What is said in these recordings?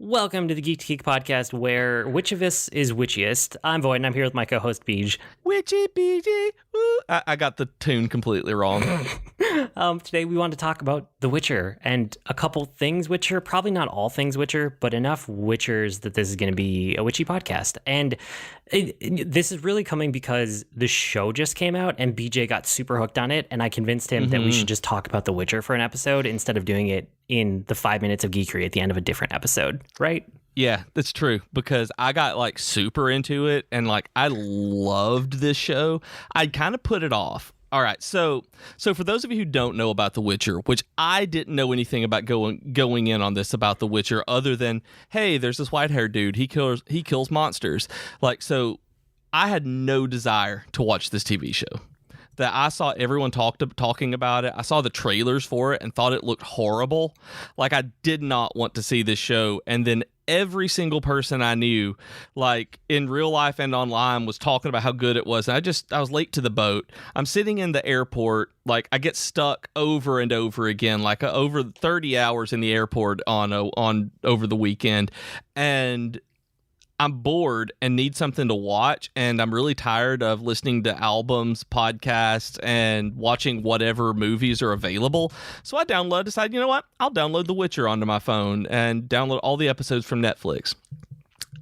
Welcome to the Geek to Geek podcast, where which of us is witchiest? I'm Void, and I'm here with my co-host Beej. Witchy Beejy. I got the tune completely wrong. Today we want to talk about The Witcher and a couple things Witcher, probably not all things Witcher, but enough Witchers that this is going to be a witchy podcast. And this is really coming because the show just came out and BJ got super hooked on it, and I convinced him that we should just talk about The Witcher for an episode instead of doing it in the 5 minutes of geekery at the end of a different episode, right? Yeah, that's true, because I got like super into it and like I loved this show. I'd kind of put it off. All right, so for those of you who don't know about The Witcher, which I didn't know anything about going in on this about The Witcher other than, hey, there's this white-haired dude, he kills monsters. Like, so I had no desire to watch this TV show. That I saw everyone talking about it. I saw the trailers for it and thought it looked horrible. Like, I did not want to see this show. And then every single person I knew, like in real life and online, was talking about how good it was. And I was late to the boat. I'm sitting in the airport. Like, I get stuck over and over again, like over 30 hours in the airport on over the weekend. And I'm bored and need something to watch, and I'm really tired of listening to albums, podcasts, and watching whatever movies are available. So I decided, you know what? I'll download The Witcher onto my phone and download all the episodes from Netflix.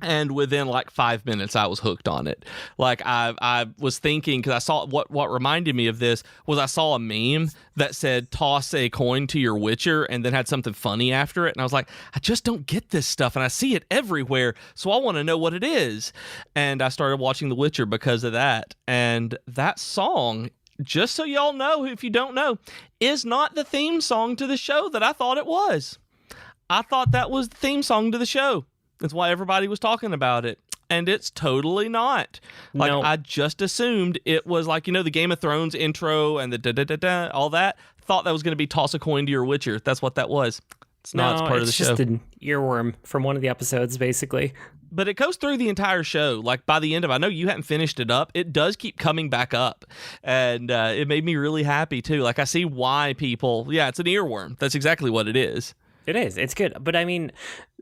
And within like 5 minutes, I was hooked on it. Like, I was thinking, because I saw what reminded me of this was I saw a meme that said toss a coin to your Witcher and then had something funny after it. And I was like, I just don't get this stuff. And I see it everywhere. So I want to know what it is. And I started watching The Witcher because of that. And that song, just so y'all know, if you don't know, is not the theme song to the show that I thought it was. I thought that was the theme song to the show. That's why everybody was talking about it. And it's totally not. Like, no. I just assumed it was like, the Game of Thrones intro and the da-da-da-da, all that. Thought that was going to be toss a coin to your Witcher. That's what that was. It's not. It's part of the show. It's just an earworm from one of the episodes, basically. But it goes through the entire show. Like, by the end of it, I know you hadn't finished it up. It does keep coming back up. And it made me really happy, too. Like, I see why people... Yeah, it's an earworm. That's exactly what it is. It is. It's good. But I mean,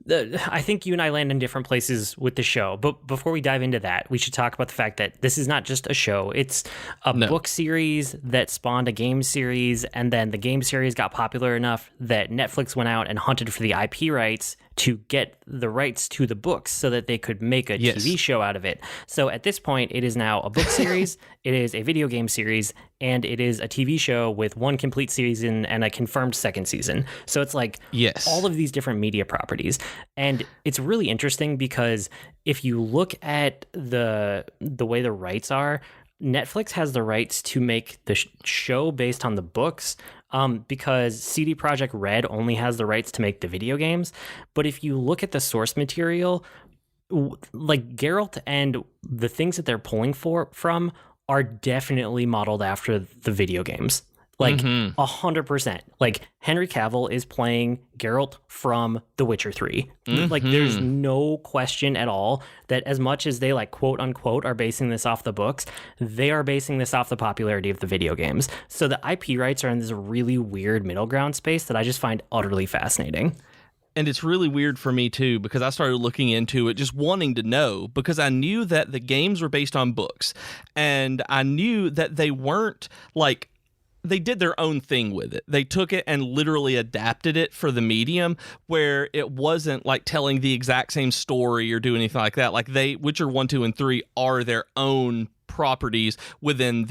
I think you and I land in different places with the show. But before we dive into that, we should talk about the fact that this is not just a show. It's a book series that spawned a game series. And then the game series got popular enough that Netflix went out and hunted for the IP rights to get the rights to the books so that they could make a TV show out of it. So at this point, it is now a book series, it is a video game series, and it is a TV show with one complete season and a confirmed second season. So it's like all of these different media properties. And it's really interesting because if you look at the way the rights are, Netflix has the rights to make the show based on the books because CD Projekt Red only has the rights to make the video games. But if you look at the source material, like Geralt and the things that they're pulling from are definitely modeled after the video games. Like 100%. Like Henry Cavill is playing Geralt from The Witcher 3. Like there's no question at all that as much as they like quote unquote are basing this off the books, they are basing this off the popularity of the video games. So the IP rights are in this really weird middle ground space that I just find utterly fascinating. And it's really weird for me, too, because I started looking into it, just wanting to know, because I knew that the games were based on books. And I knew that they weren't like... They did their own thing with it. They took it and literally adapted it for the medium, where it wasn't like telling the exact same story or do anything like that. Like Witcher 1, 2, and 3 are their own properties within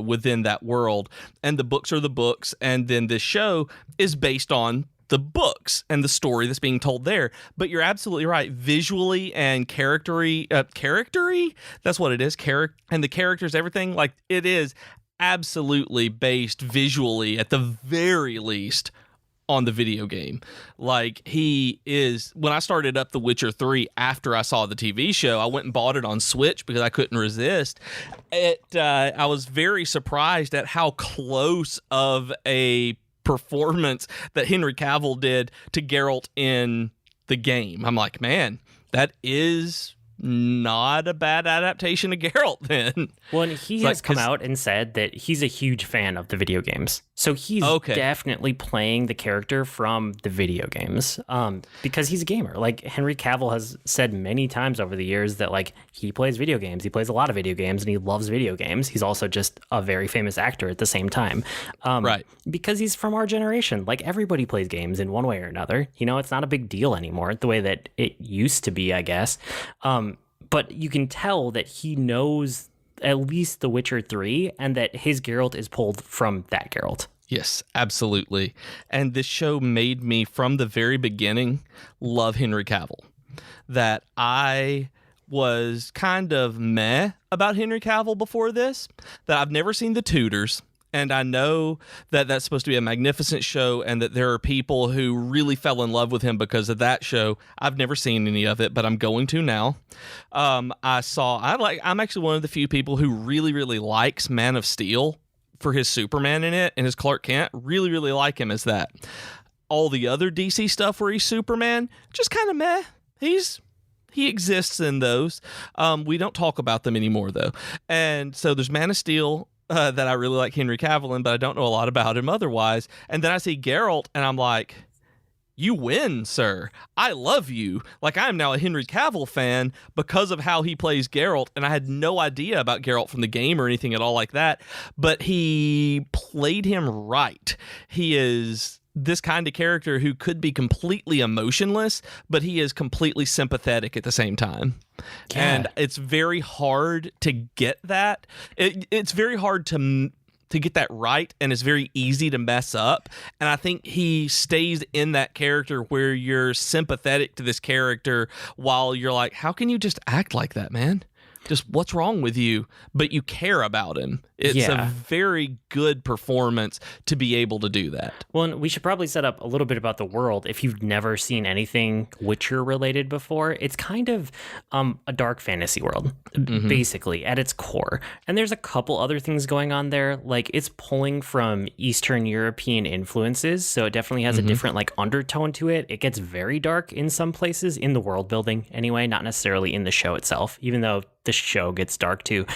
within that world, and the books are the books, and then this show is based on the books and the story that's being told there. But you're absolutely right. Visually and charactery, that's what it is. And the characters, everything, like it is absolutely based visually, at the very least, on the video game. Like, he is... When I started up The Witcher 3 after I saw the TV show, I went and bought it on Switch because I couldn't resist. I was very surprised at how close of a performance that Henry Cavill did to Geralt in the game. I'm like, man, that is not a bad adaptation of Geralt then. Well, and he has come out and said that he's a huge fan of the video games. So he's definitely playing the character from the video games because he's a gamer. Like Henry Cavill has said many times over the years that like he plays video games. He plays a lot of video games and he loves video games. He's also just a very famous actor at the same time. Right. Because he's from our generation. Like everybody plays games in one way or another. You know, it's not a big deal anymore the way that it used to be, I guess. But you can tell that he knows at least The Witcher 3 and that his Geralt is pulled from that Geralt. Yes, absolutely. And this show made me, from the very beginning, love Henry Cavill. That I was kind of meh about Henry Cavill before this, that I've never seen The Tudors. And I know that that's supposed to be a magnificent show and that there are people who really fell in love with him because of that show. I've never seen any of it, but I'm going to now. I'm actually one of the few people who really, really likes Man of Steel for his Superman in it and his Clark Kent. Really, really like him as that. All the other DC stuff where he's Superman, just kind of meh. He exists in those. We don't talk about them anymore, though. And so there's Man of Steel, that I really like Henry Cavill in, but I don't know a lot about him otherwise. And then I see Geralt, and I'm like, you win, sir. I love you. Like, I am now a Henry Cavill fan because of how he plays Geralt, and I had no idea about Geralt from the game or anything at all like that, but he played him right. He is this kind of character who could be completely emotionless, but he is completely sympathetic at the same time. Yeah. And it's very hard to get that. It's very hard to get that right, and it's very easy to mess up. And I think he stays in that character where you're sympathetic to this character while you're like, how can you just act like that, man? Just what's wrong with you? But you care about him. It's a very good performance to be able to do that. Well, and we should probably set up a little bit about the world. If you've never seen anything Witcher related before, it's kind of a dark fantasy world, basically, at its core. And there's a couple other things going on there. Like, it's pulling from Eastern European influences, so it definitely has a different like undertone to it. It gets very dark in some places, in the world building anyway, not necessarily in the show itself, even though the show gets dark too.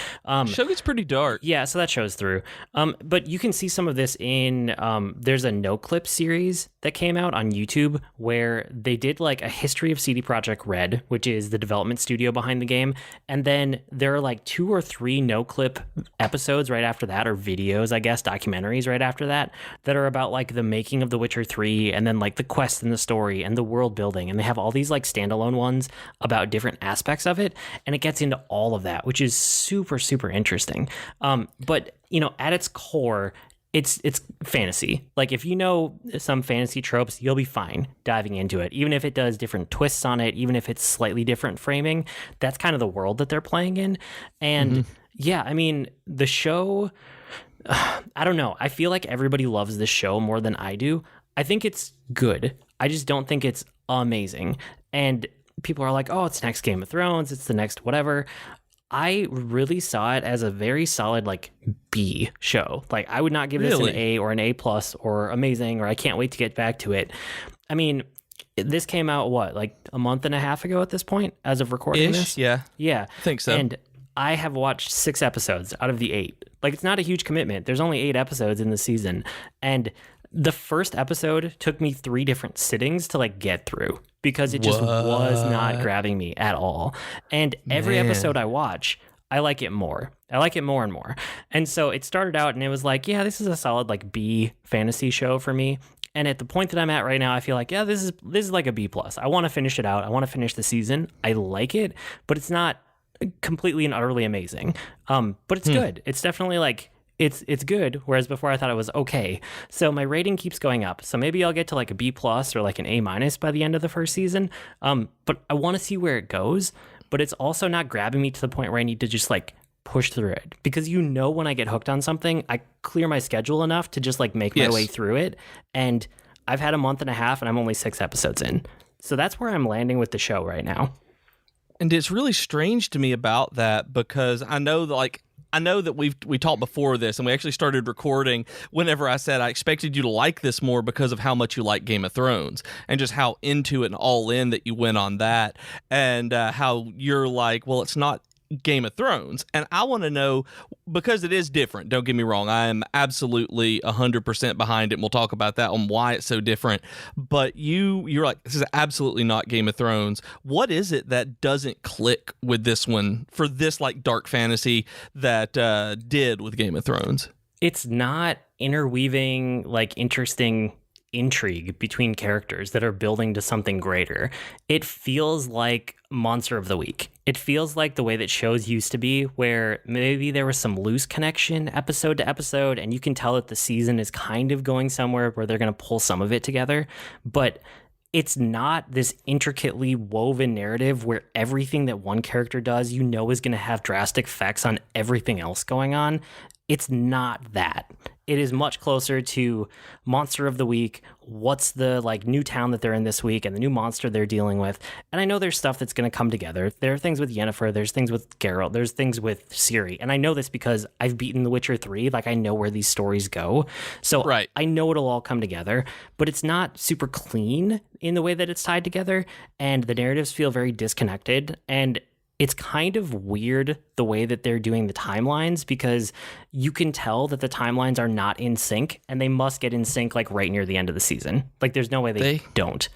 Show gets pretty dark. Yeah, so that shows through. But you can see some of this in, there's a no-clip series that came out on YouTube where they did like a history of CD Projekt Red, which is the development studio behind the game. And then there are like 2 or 3 no-clip episodes right after that, or videos, I guess, documentaries right after that are about like the making of The Witcher 3 and then like the quest and the story and the world building. And they have all these like standalone ones about different aspects of it. And it gets into all of that, which is super, super interesting. But, you know, at its core, it's fantasy. Like, if you know some fantasy tropes, you'll be fine diving into it. Even if it does different twists on it, even if it's slightly different framing, that's kind of the world that they're playing in. And yeah, I mean, the show, I don't know. I feel like everybody loves this show more than I do. I think it's good. I just don't think it's amazing. And people are like, oh, it's next Game of Thrones, it's the next whatever. I really saw it as a very solid like B show. Like, I would not give this an A or an A plus or amazing or I can't wait to get back to it. I mean, this came out like a month and a half ago at this point as of recording this? Yeah. I think so. And I have watched 6 episodes out of the 8. Like, it's not a huge commitment. There's only 8 episodes in the season. And the first episode took me 3 different sittings to like get through because it just was not grabbing me at all. And every episode I watch, I like it more. I like it more and more. And so it started out and it was like, yeah, this is a solid like B fantasy show for me. And at the point that I'm at right now, I feel like, yeah, this is like a B plus. I want to finish it out. I want to finish the season. I like it, but it's not completely and utterly amazing. But it's good. It's definitely like, it's good, whereas before I thought it was okay. So my rating keeps going up. So maybe I'll get to like a B plus or like an A minus by the end of the first season. But I want to see where it goes. But it's also not grabbing me to the point where I need to just like push through it. Because when I get hooked on something, I clear my schedule enough to just like make my way through it. And I've had a month and a half and I'm only 6 episodes in. So that's where I'm landing with the show right now. And it's really strange to me about that because I know that like I know that we talked before this, and we actually started recording whenever I said I expected you to like this more because of how much you like Game of Thrones and just how into it and all in that you went on that, and how you're like, well, it's not Game of Thrones. And I want to know, because it is different, don't get me wrong, I am absolutely 100% behind it, and we'll talk about that on why it's so different, but you're like, this is absolutely not Game of Thrones. What is it that doesn't click with this one for this like dark fantasy that did with Game of Thrones? It's not interweaving like interesting intrigue between characters that are building to something greater. It feels like Monster of the Week. It feels like the way that shows used to be, where maybe there was some loose connection episode to episode, and you can tell that the season is kind of going somewhere where they're going to pull some of it together, but it's not this intricately woven narrative where everything that one character does, you know, is going to have drastic effects on everything else going on. It's not that. It is much closer to Monster of the Week. What's the like new town that they're in this week and the new monster they're dealing with? And I know there's stuff that's going to come together. There are things with Yennefer. There's things with Geralt. There's things with Ciri. And I know this because I've beaten The Witcher 3. Like, I know where these stories go. So right. I know it'll all come together, but it's not super clean in the way that it's tied together. And the narratives feel very disconnected. And it's kind of weird the way that they're doing the timelines, because you can tell that the timelines are not in sync, and they must get in sync like right near the end of the season. Like, there's no way they don't.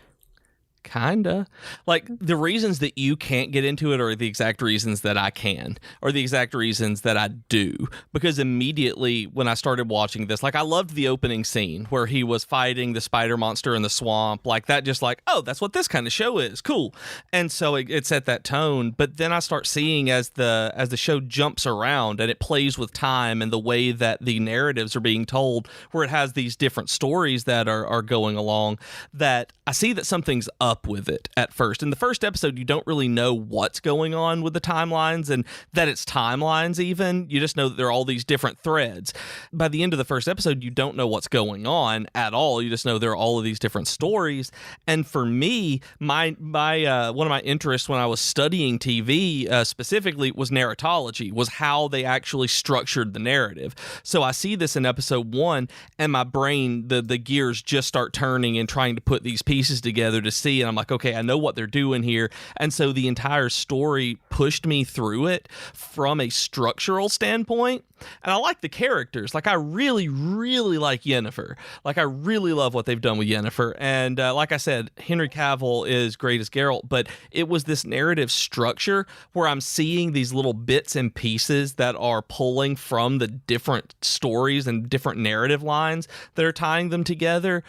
Kinda. Like, the reasons that you can't get into it are the exact reasons that I can, or the exact reasons that I do. Because immediately when I started watching this, like, I loved the opening scene where he was fighting the spider monster in the swamp. Like, that just like, oh, that's what this kind of show is. Cool. And so it set that tone. But then I start seeing as the show jumps around and it plays with time and the way that the narratives are being told, where it has these different stories that are going along, that I see that something's up with it at first. In the first episode, you don't really know what's going on with the timelines and that it's timelines even. You just know that there are all these different threads. By the end of the first episode, you don't know what's going on at all. You just know there are all of these different stories. And for me, my one of my interests when I was studying TV specifically was narratology, was how they actually structured the narrative. So I see this in episode 1, and my brain, the gears just start turning and trying to put these pieces together to see. And I'm like, okay, I know what they're doing here. And so the entire story pushed me through it from a structural standpoint. And I like the characters. Like, I really, really like Yennefer. Like, I really love what they've done with Yennefer. And like I said, Henry Cavill is great as Geralt, but it was this narrative structure where I'm seeing these little bits and pieces that are pulling from the different stories and different narrative lines that are tying them together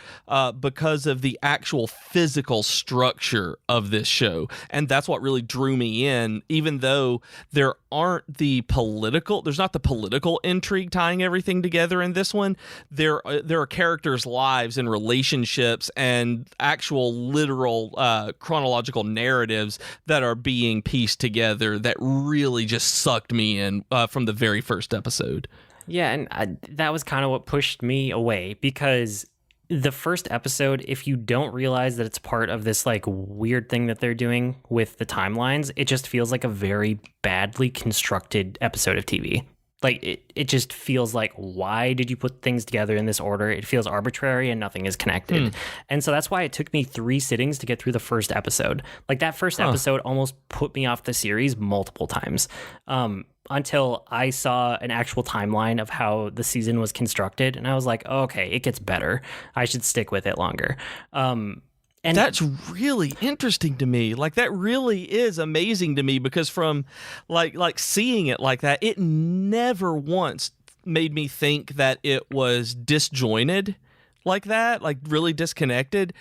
because of the actual physical structure of this show. And that's what really drew me in, even though there's not the political intrigue tying everything together in this one. There are characters' lives and relationships and actual literal chronological narratives that are being pieced together that really just sucked me in from the very first episode. Yeah, and that was kind of what pushed me away, because the first episode, if you don't realize that it's part of this like weird thing that they're doing with the timelines, it just feels like a very badly constructed episode of TV. Like, it just feels like, why did you put things together in this order? It feels arbitrary and nothing is connected. And so that's why it took me 3 sittings to get through the first episode. Like, that first episode almost put me off the series multiple times. Until I saw an actual timeline of how the season was constructed. And I was like, oh, okay, it gets better. I should stick with it longer. And that's really interesting to me. Like, that really is amazing to me, because from like seeing it like that, it never once made me think that it was disjointed like that, like really disconnected,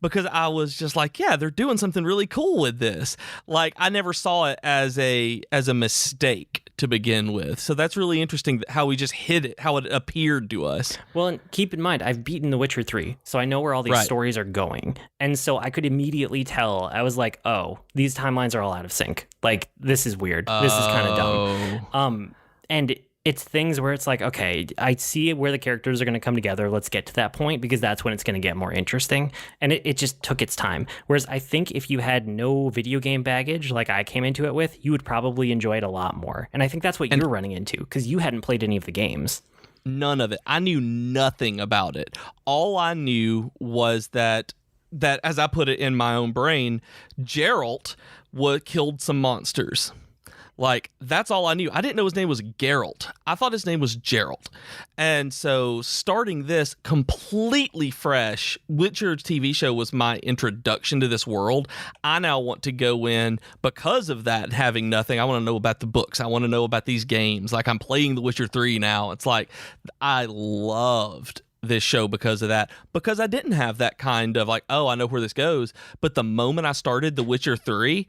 because I was just like, yeah, they're doing something really cool with this. Like, I never saw it as a mistake to begin with. So that's really interesting how we just hit it, how it appeared to us. Well, and keep in mind, I've beaten The Witcher 3, so I know where all these stories are going. And so I could immediately tell. I was like, oh, these timelines are all out of sync. Like, this is weird. This is kind of dumb. And it's things where it's like, okay, I see where the characters are going to come together. Let's get to that point because that's when it's going to get more interesting. And it just took its time. Whereas I think if you had no video game baggage like I came into it with, you would probably enjoy it a lot more. And I think that's what you're running into because you hadn't played any of the games. None of it. I knew nothing about it. All I knew was that as I put it in my own brain, Geralt killed some monsters. Like, that's all I knew. I didn't know his name was Geralt. I thought his name was Geralt. And so starting this completely fresh, Witcher TV show was my introduction to this world. I now want to go in because of that, having nothing. I want to know about the books. I want to know about these games. Like, I'm playing The Witcher 3 now. It's like, I loved this show because of that, because I didn't have that kind of like, oh, I know where this goes. But the moment I started The Witcher 3,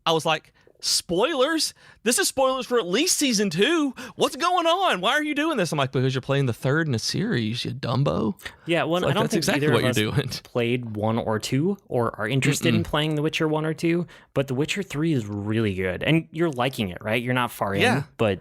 I was like, spoilers? This is spoilers for at least season 2. What's going on? Why are you doing this? I'm like, because you're playing the third in a series, you dumbo. Yeah, well, like, I don't think exactly either what of you're us doing. Played 1 or 2 or are interested in playing The Witcher 1 or 2, but The Witcher 3 is really good. And you're liking it, right? You're not far in, but...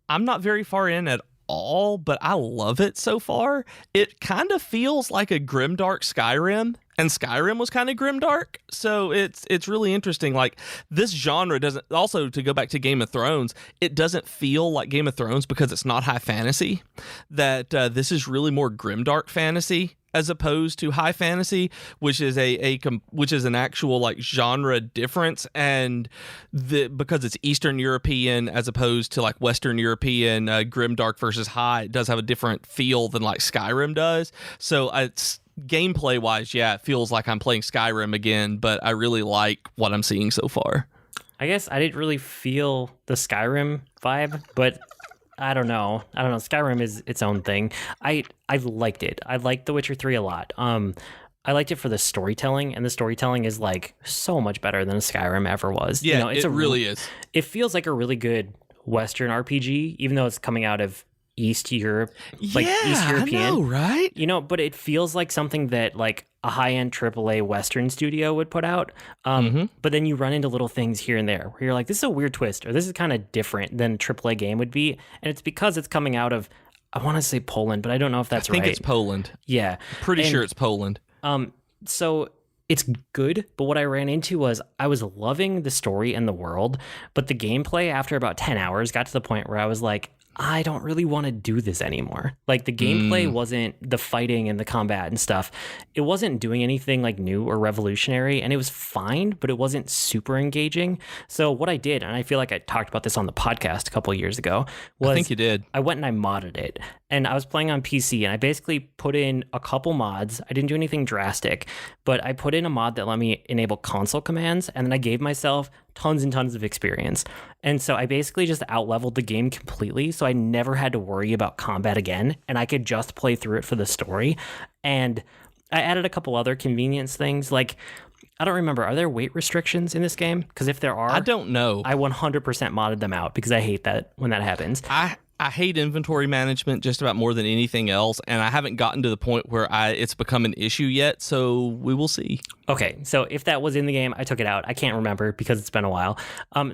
I'm not very far in at all, but I love it so far. It kind of feels like a grimdark Skyrim, and Skyrim was kind of grimdark, so it's really interesting. Like, this genre doesn't, also to go back to Game of Thrones, it doesn't feel like Game of Thrones because it's not high fantasy. That this is really more grimdark fantasy as opposed to high fantasy, which is which is an actual like genre difference, and because it's Eastern European as opposed to like Western European, grimdark versus high, it does have a different feel than like Skyrim does. So it's gameplay wise, yeah, it feels like I'm playing Skyrim again, but I really like what I'm seeing so far. I guess I didn't really feel the Skyrim vibe, but I don't know. Skyrim is its own thing. I liked it. I liked The Witcher 3 a lot. I liked it for the storytelling, and the storytelling is like so much better than Skyrim ever was. Yeah, it really is. It feels like a really good Western RPG, even though it's coming out of East Europe, like East European. I know, right? But it feels like something that like a high-end AAA Western studio would put out. But then you run into little things here and there where you're like, this is a weird twist, or this is kind of different than a AAA game would be. And it's because it's coming out of, I want to say Poland, but I don't know if that's right. I think it's Poland. Yeah. Pretty sure it's Poland. So it's good, but what I ran into was I was loving the story and the world, but the gameplay after about 10 hours got to the point where I was like, I don't really want to do this anymore. Like, the gameplay wasn't the fighting and the combat and stuff. It wasn't doing anything like new or revolutionary, and it was fine, but it wasn't super engaging. So what I did, and I feel like I talked about this on the podcast a couple of years ago, was I think you did. I went and I modded it. And I was playing on PC, and I basically put in a couple mods. I didn't do anything drastic, but I put in a mod that let me enable console commands, and then I gave myself tons and tons of experience. And so I basically just out-leveled the game completely, so I never had to worry about combat again, and I could just play through it for the story. And I added a couple other convenience things, like, I don't remember, are there weight restrictions in this game? Because if there are... I don't know. I 100% modded them out, because I hate that when that happens. I hate inventory management just about more than anything else, and I haven't gotten to the point where it's become an issue yet, so we will see. Okay, so if that was in the game, I took it out. I can't remember because it's been a while.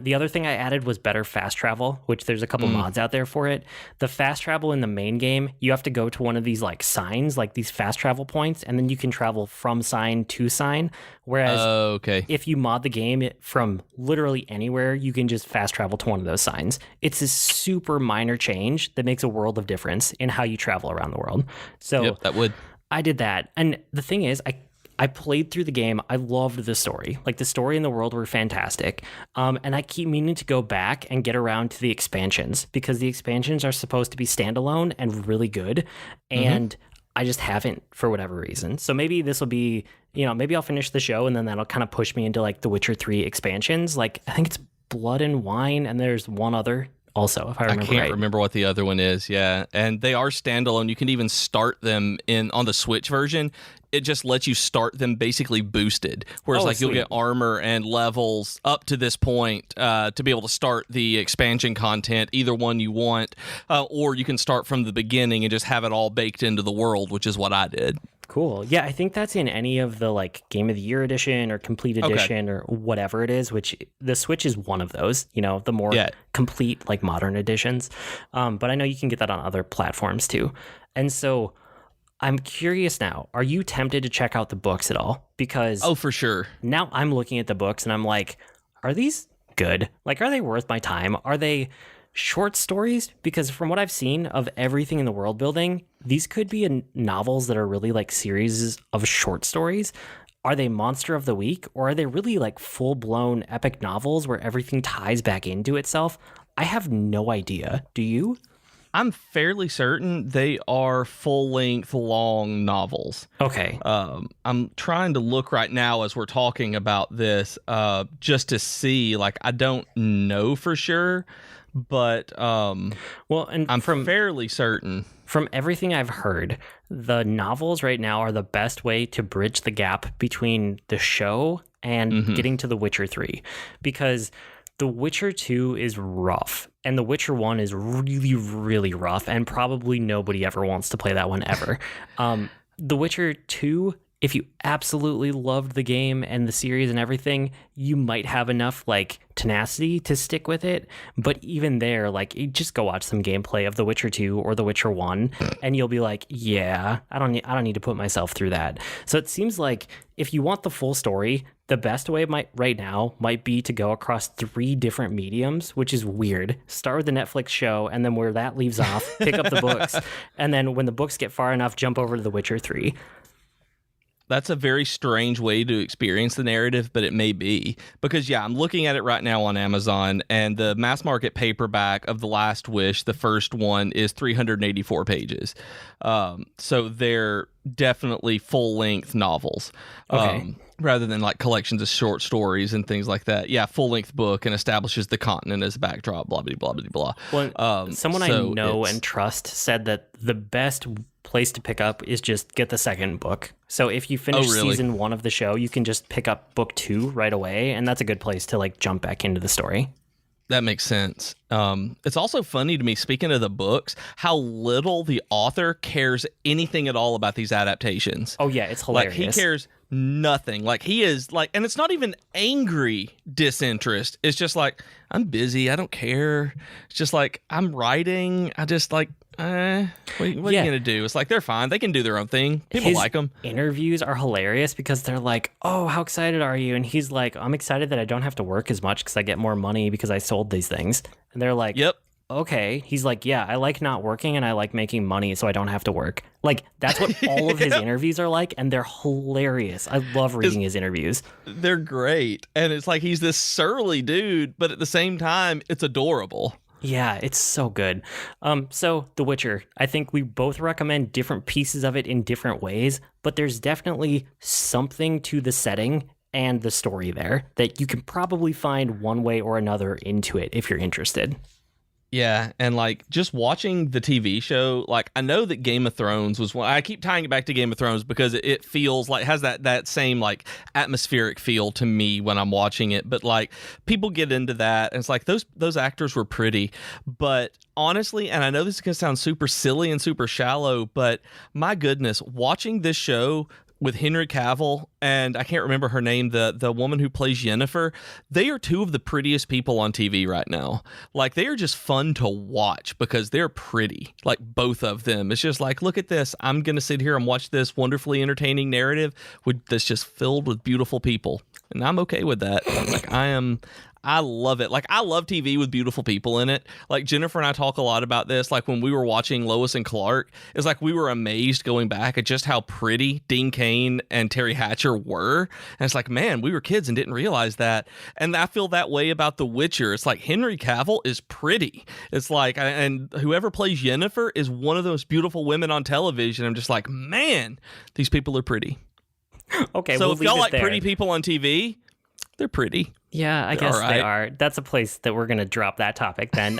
The other thing I added was better fast travel, which there's a couple mods out there for it. The fast travel in the main game, you have to go to one of these like signs, like these fast travel points, and then you can travel from sign to sign. Whereas if you mod the game from literally anywhere, you can just fast travel to one of those signs. It's a super minor change that makes a world of difference in how you travel around the world. So yep, that would. I did that. And the thing is, I played through the game. I loved the story. Like, the story and the world were fantastic. And I keep meaning to go back and get around to the expansions, because the expansions are supposed to be standalone and really good. And I just haven't, for whatever reason. So maybe this will be, maybe I'll finish the show and then that'll kind of push me into like the Witcher 3 expansions. Like, I think it's Blood and Wine, and there's one other also, if I remember right. I can't remember what the other one is, yeah. And they are standalone. You can even start them on the Switch version. It just lets you start them basically boosted. Whereas you'll get armor and levels up to this point to be able to start the expansion content, either one you want, or you can start from the beginning and just have it all baked into the world, which is what I did. Cool. Yeah, I think that's in any of the like Game of the Year edition or Complete Edition or whatever it is, which the Switch is one of those, the more complete like modern editions. But I know you can get that on other platforms too. And so I'm curious now, are you tempted to check out the books at all? Because for sure. Now I'm looking at the books and I'm like, are these good? Like, are they worth my time? Are they short stories? Because from what I've seen of everything in the world building, these could be novels that are really like series of short stories. Are they monster of the week, or are they really like full-blown epic novels where everything ties back into itself? I have no idea. Do you? I'm fairly certain they are full-length, long novels. Okay. I'm trying to look right now as we're talking about this, just to see. Like, I don't know for sure, but and I'm fairly certain. From everything I've heard, the novels right now are the best way to bridge the gap between the show and getting to The Witcher 3, because The Witcher 2 is rough, and The Witcher 1 is really, really rough, and probably nobody ever wants to play that one ever. The Witcher 2, if you absolutely loved the game and the series and everything, you might have enough like tenacity to stick with it. But even there, like, you just go watch some gameplay of The Witcher 2 or The Witcher 1, and you'll be like, yeah, I don't need to put myself through that. So it seems like if you want the full story, the best way right now might be to go across 3 different mediums, which is weird. Start with the Netflix show, and then where that leaves off, pick up the books. And then when the books get far enough, jump over to The Witcher 3. That's a very strange way to experience the narrative, but it may be. Because, I'm looking at it right now on Amazon, and the mass market paperback of The Last Wish, the first one, is 384 pages. So they're definitely full-length novels. Okay. Rather than like collections of short stories and things like that. Yeah, full-length book, and establishes the continent as a backdrop, blah, blah, blah, blah, blah. Well, someone I know and trust said that the best place to pick up is just get the second book. So if you finish season 1 of the show, you can just pick up book 2 right away, and that's a good place to like jump back into the story. That makes sense. It's also funny to me, speaking of the books, how little the author cares anything at all about these adaptations. Oh yeah, it's hilarious. Like, he cares nothing. Like, he is like, and it's not even angry disinterest. It's just like, I'm busy. I don't care. It's just like, I'm writing. I just like, what are you going to do? It's like, they're fine. They can do their own thing. People like them. Interviews are hilarious because they're like, oh, how excited are you? And he's like, I'm excited that I don't have to work as much because I get more money because I sold these things. And they're like, yep. Okay. He's like, yeah, I like not working and I like making money so I don't have to work. Like, that's what all of his interviews are like, and they're hilarious. I love reading his interviews. They're great. And it's like, he's this surly dude, but at the same time, it's adorable. Yeah, it's so good. So The Witcher, I think we both recommend different pieces of it in different ways, but there's definitely something to the setting and the story there that you can probably find one way or another into it if you're interested. Yeah, and like just watching the TV show, like I know that Game of Thrones was one. I keep tying it back to Game of Thrones because it feels like has that same like atmospheric feel to me when I'm watching it. But like people get into that, and it's like those actors were pretty, but honestly, and I know this is gonna sound super silly and super shallow, but my goodness, watching this show with Henry Cavill and I can't remember her name, the woman who plays Yennefer, they are 2 of the prettiest people on TV right now. Like, they are just fun to watch because they're pretty. Like, both of them. It's just like, look at this. I'm going to sit here and watch this wonderfully entertaining narrative that's just filled with beautiful people. And I'm okay with that. Like, I love it. Like, I love TV with beautiful people in it. Like, Jennifer and I talk a lot about this. Like, when we were watching Lois and Clark, it's like we were amazed going back at just how pretty Dean Cain and Terry Hatcher were. And it's like, man, we were kids and didn't realize that. And I feel that way about The Witcher. It's like Henry Cavill is pretty. It's like, and whoever plays Yennefer is one of those beautiful women on television. I'm just like, man, these people are pretty. Okay, so we'll if y'all like there. Pretty people on TV, they're pretty. Yeah, I guess they are. That's a place that we're going to drop that topic then.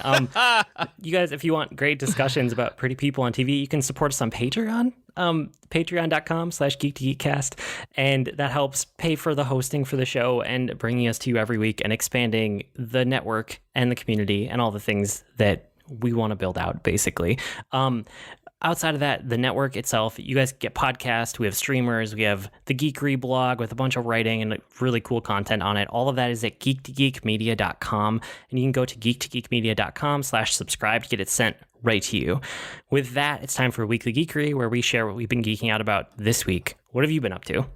You guys, if you want great discussions about pretty people on TV, you can support us on Patreon, patreon.com/geek2geekcast. And that helps pay for the hosting for the show and bringing us to you every week and expanding the network and the community and all the things that we want to build out, basically. outside of that, the network itself, you guys get podcasts, we have streamers, we have the Geekery blog with a bunch of writing and really cool content on it. All of that is at geek2geekmedia.com, and you can go to geek2geekmedia.com/subscribe to get it sent right to you. With that, it's time for Weekly Geekery, where we share what we've been geeking out about this week. What have you been up to?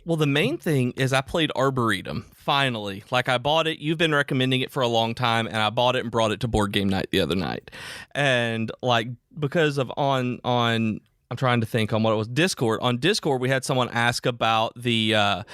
Well, the main thing is I played Arboretum, finally. Like, I bought it. You've been recommending it for a long time, and I bought it and brought it to Board Game Night the other night. And, like, because of on I'm trying to think on what it was, Discord. On Discord, we had someone ask about the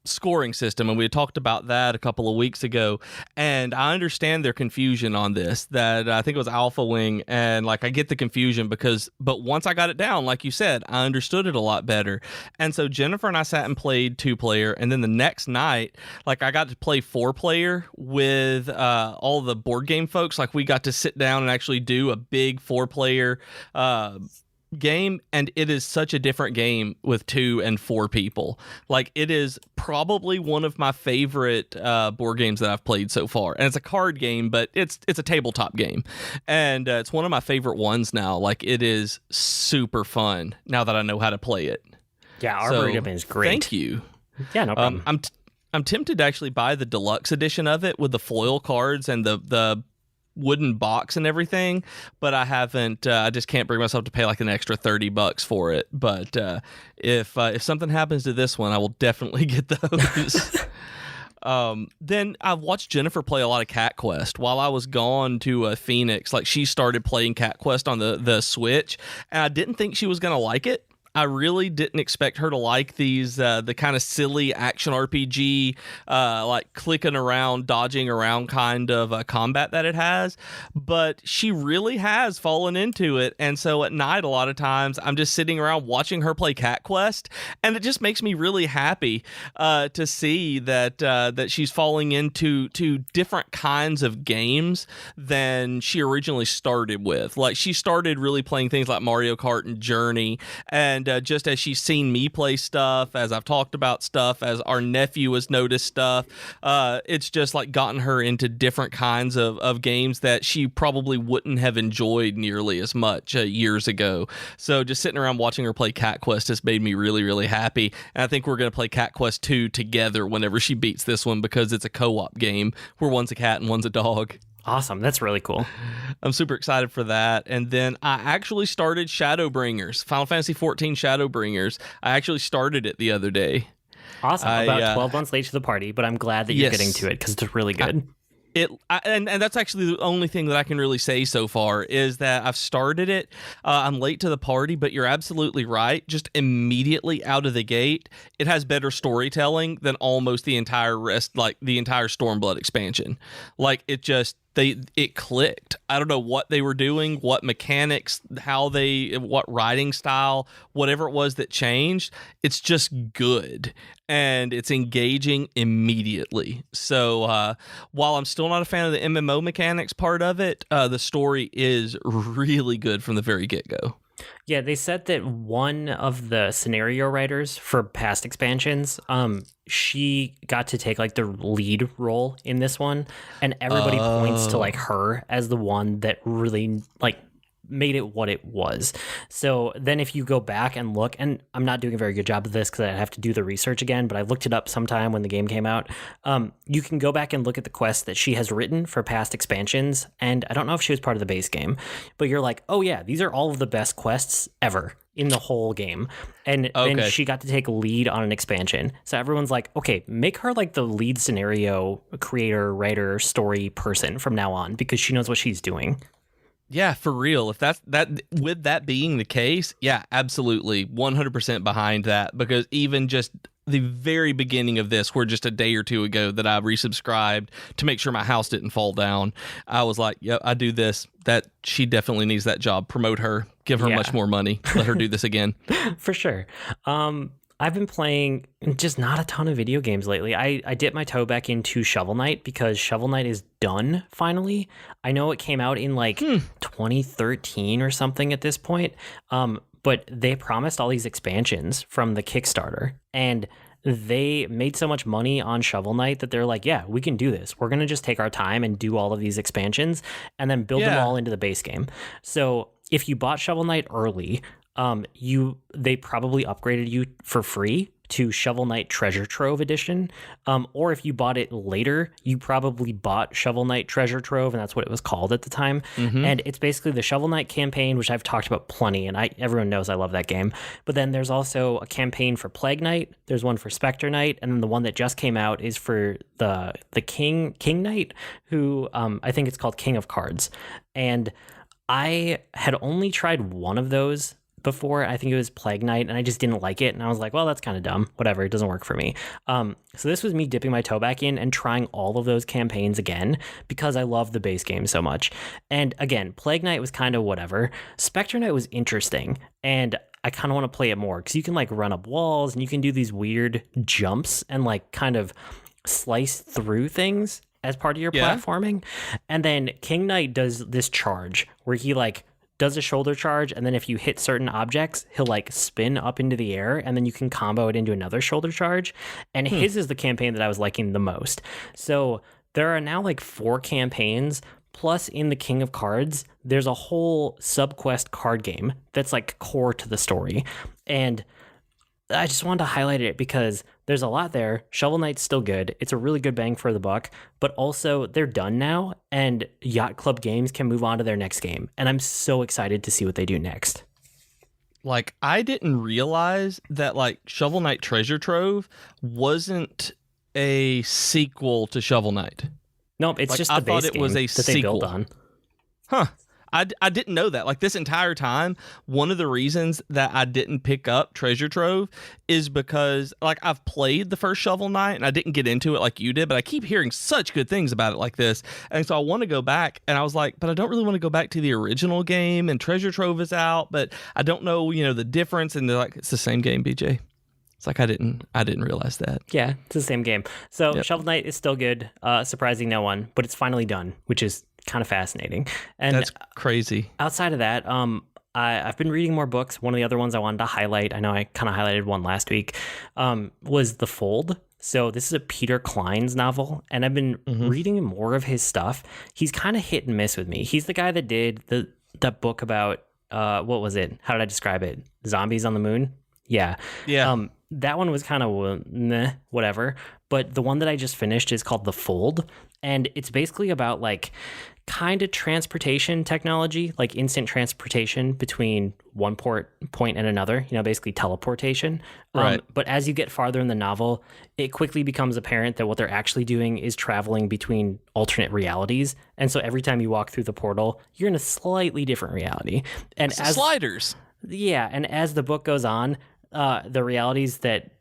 scoring system, and we had talked about that a couple of weeks ago, and I understand their confusion on this, that I think it was Alpha Wing, and like I get the confusion but once I got it down, like you said, I understood it a lot better. And so Jennifer and I sat and played 2-player, and then the next night, like I got to play 4-player with all the board game folks. Like we got to sit down and actually do a big 4-player game, and it is such a different game with 2 and 4 people. Like, it is probably one of my favorite board games that I've played so far, and it's a card game, but it's a tabletop game, and it's one of my favorite ones now. Like, it is super fun now that I know how to play it. Yeah, Arboretum is great. Thank you. Yeah, no problem. I'm tempted to actually buy the deluxe edition of it with the foil cards and the wooden box and everything, but I haven't. I just can't bring myself to pay like an extra $30 for it. But if something happens to this one, I will definitely get those. Then I've watched Jennifer play a lot of Cat Quest while I was gone to Phoenix. Like, she started playing Cat Quest on the Switch, and I didn't think she was gonna like it. I really didn't expect her to like these, the kind of silly action RPG, like clicking around, dodging around kind of combat that it has. But she really has fallen into it. And so at night, a lot of times, I'm just sitting around watching her play Cat Quest. And it just makes me really happy to see that she's falling into different kinds of games than she originally started with. Like, she started really playing things like Mario Kart and Journey, and just as she's seen me play stuff, as I've talked about stuff, as our nephew has noticed stuff, it's just like gotten her into different kinds of games that she probably wouldn't have enjoyed nearly as much years ago. So just sitting around watching her play Cat Quest has made me really, really happy. And I think we're going to play Cat Quest 2 together whenever she beats this one, because it's a co-op game where one's a cat and one's a dog. Awesome. That's really cool. I'm super excited for that. And then I actually started Shadowbringers, Final Fantasy XIV Shadowbringers. I actually started it the other day. Awesome. About 12 months late to the party, but I'm glad that you're getting to it because it's really good. And that's actually the only thing that I can really say so far is that I've started it. I'm late to the party, but you're absolutely right. Just immediately out of the gate, it has better storytelling than almost the entire rest, like the entire Stormblood expansion. Like, it clicked. I don't know what they were doing, what mechanics, what writing style, whatever it was that changed. It's just good, and it's engaging immediately. So while I'm still not a fan of the MMO mechanics part of it, the story is really good from the very get-go. Yeah, they said that one of the scenario writers for past expansions, she got to take like the lead role in this one, and everybody points to like her as the one that really like made it what it was. So then if you go back and look, and I'm not doing a very good job of this because I have to do the research again, but I looked it up sometime when the game came out. You can go back and look at the quests that she has written for past expansions, and I don't know if she was part of the base game, but you're like, oh yeah, these are all of the best quests ever in the whole game. And then she got to take lead on an expansion. So everyone's like, okay, make her like the lead scenario creator, writer, story person from now on, because she knows what she's doing. Yeah, for real. If that's that, with that being the case, yeah, absolutely, 100% behind that. Because even just the very beginning of this, where just a day or two ago that I resubscribed to make sure my house didn't fall down, I was like, yep, I do this. That she definitely needs that job. Promote her. Give her much more money. Let her do this again. For sure. I've been playing just not a ton of video games lately. I dipped my toe back into Shovel Knight because Shovel Knight is done finally. I know it came out in like 2013 or something at this point, but they promised all these expansions from the Kickstarter, and they made so much money on Shovel Knight that they're like, yeah, we can do this. We're going to just take our time and do all of these expansions and then build them all into the base game. So if you bought Shovel Knight early, they probably upgraded you for free to Shovel Knight Treasure Trove Edition. Or if you bought it later, you probably bought Shovel Knight Treasure Trove, and that's what it was called at the time. And it's basically the Shovel Knight campaign, which I've talked about plenty, and everyone knows I love that game. But then there's also a campaign for Plague Knight, there's one for Spectre Knight, and then the one that just came out is for the King Knight, who I think it's called King of Cards. And I had only tried one of those before. I think it was Plague Knight, and I just didn't like it, and I was like, well, that's kind of dumb, whatever, it doesn't work for me. So this was me dipping my toe back in and trying all of those campaigns again because I love the base game so much. And again, Plague Knight was kind of whatever. Spectre Knight was interesting, and I kind of want to play it more because you can like run up walls and you can do these weird jumps and like kind of slice through things as part of your platforming. And then King Knight does this charge where he like does a shoulder charge, and then if you hit certain objects, he'll like spin up into the air, and then you can combo it into another shoulder charge. And his is the campaign that I was liking the most. So there are now like 4 campaigns, plus in the King of Cards, there's a whole sub-quest card game that's like core to the story. And I just wanted to highlight it because there's a lot there. Shovel Knight's still good. It's a really good bang for the buck, but also they're done now, and Yacht Club Games can move on to their next game. And I'm so excited to see what they do next. Like, I didn't realize that like Shovel Knight Treasure Trove wasn't a sequel to Shovel Knight. Nope, it's like, just the base game that they built on. Huh. I didn't know that. Like, this entire time, one of the reasons that I didn't pick up Treasure Trove is because, like, I've played the first Shovel Knight and I didn't get into it like you did, but I keep hearing such good things about it like this. And so I want to go back, and I was like, but I don't really want to go back to the original game, and Treasure Trove is out, but I don't know, the difference. And they're like, it's the same game, BJ. It's like I didn't realize that. Yeah, it's the same game. So Shovel Knight is still good, surprising no one, but it's finally done, which is kind of fascinating. And that's crazy. Outside of that, I've been reading more books. One of the other ones I wanted to highlight, I know I kind of highlighted one last week, was The Fold. So this is a Peter Klein's novel, and I've been reading more of his stuff. He's kind of hit and miss with me. He's the guy that did that book about, what was it? How did I describe it? Zombies on the Moon? Yeah. That one was kind of meh, whatever. But the one that I just finished is called The Fold. And it's basically about like kind of transportation technology, like instant transportation between one point and another, basically teleportation. Right. But as you get farther in the novel, it quickly becomes apparent that what they're actually doing is traveling between alternate realities. And so every time you walk through the portal, you're in a slightly different reality. And as sliders. Yeah. And as the book goes on, the realities that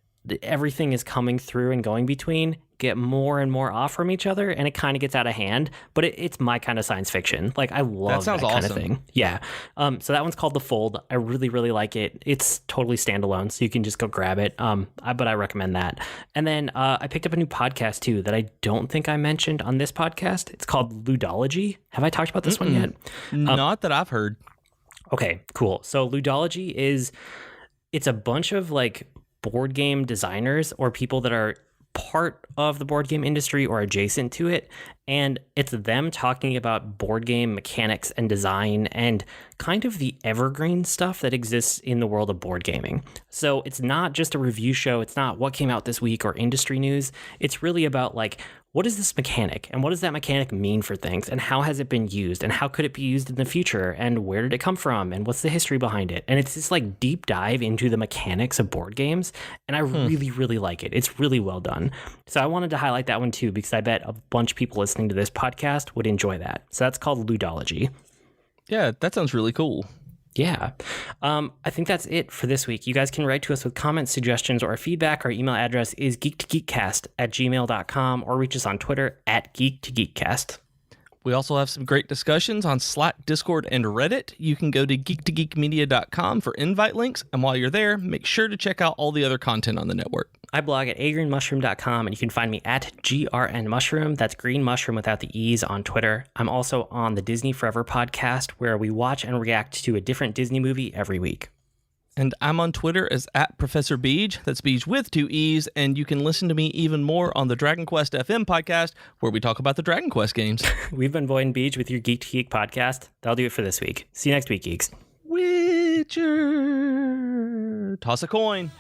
everything is coming through and going between get more and more off from each other, and it kind of gets out of hand. But it's my kind of science fiction. Like, I love that kind of thing. Yeah. So that one's called The Fold. I really, really like it. It's totally standalone, so you can just go grab it. But I recommend that. And then I picked up a new podcast too that I don't think I mentioned on this podcast. It's called Ludology. Have I talked about this one yet? Not that I've heard. Okay, cool. So Ludology it's a bunch of like board game designers or people that are part of the board game industry or adjacent to it, and it's them talking about board game mechanics and design and kind of the evergreen stuff that exists in the world of board gaming. So it's not just a review show, it's not what came out this week or industry news. It's really about like, what is this mechanic and what does that mechanic mean for things, and how has it been used, and how could it be used in the future, and where did it come from, and what's the history behind it. And it's this like deep dive into the mechanics of board games, and I really, really like it. It's really well done. So I wanted to highlight that one too, because I bet a bunch of people listening to this podcast would enjoy that. So that's called Ludology. Yeah, that sounds really cool. Yeah. I think that's it for this week. You guys can write to us with comments, suggestions, or feedback. Our email address is geek2geekcast@gmail.com, or reach us on Twitter @geek2geekcast. We also have some great discussions on Slack, Discord, and Reddit. You can go to geek2geekmedia.com for invite links, and while you're there, make sure to check out all the other content on the network. I blog at agreenmushroom.com, and you can find me at grnmushroom. That's green mushroom without the E's on Twitter. I'm also on the Disney Forever podcast, where we watch and react to a different Disney movie every week. And I'm on Twitter as @Professor Beej. That's Beej with 2 E's. And you can listen to me even more on the Dragon Quest FM podcast, where we talk about the Dragon Quest games. We've been Void and Beej with your Geek to Geek podcast. That'll do it for this week. See you next week, geeks. Witcher. Toss a coin.